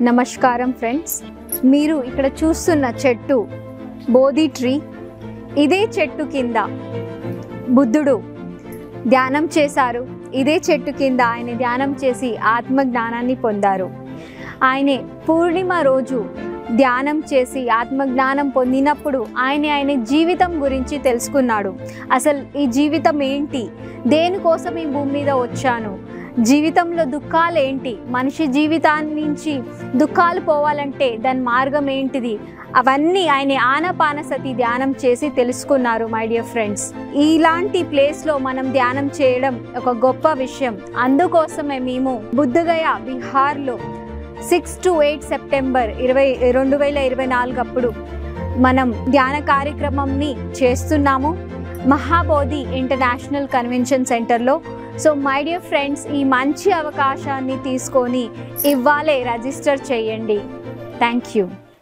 నమస్కారం ఫ్రెండ్స్, మీరు ఇక్కడ చూస్తున్న చెట్టు బోధి ట్రీ. ఇదే చెట్టు కింద బుద్ధుడు ధ్యానం చేశారు. ఇదే చెట్టు కింద ఆయన ధ్యానం చేసి ఆత్మజ్ఞానాన్ని పొందారు. ఆయన పూర్ణిమ రోజు ధ్యానం చేసి ఆత్మజ్ఞానం పొందినప్పుడు ఆయన జీవితం గురించి తెలుసుకున్నాడు. అసలు ఈ జీవితం ఏంటి, దేనికోసం ఈ భూమి మీద వచ్చాను, జీవితంలో దుఃఖాలు ఏంటి, మనిషి జీవితాన్ని నుంచి దుఃఖాలు పోవాలంటే దాని మార్గం ఏంటిది, అవన్నీ ఆయన ఆనాపానసతి ధ్యానం చేసి తెలుసుకున్నారు. మై డియర్ ఫ్రెండ్స్, ఇలాంటి ప్లేస్లో మనం ధ్యానం చేయడం ఒక గొప్ప విషయం. అందుకోసమే మేము బుద్ధగయ బిహార్లో 6 to 8 సెప్టెంబర్ 2024 అప్పుడు మనం ధ్యాన కార్యక్రమంని చేస్తున్నాము మహాబోధి ఇంటర్నేషనల్ కన్వెన్షన్ సెంటర్లో. సో మై డియర్ ఫ్రెండ్స్, ఈ మంచి అవకాశాన్ని తీసుకొని ఇవ్వాలే రిజిస్టర్ చేయండి. Thank you.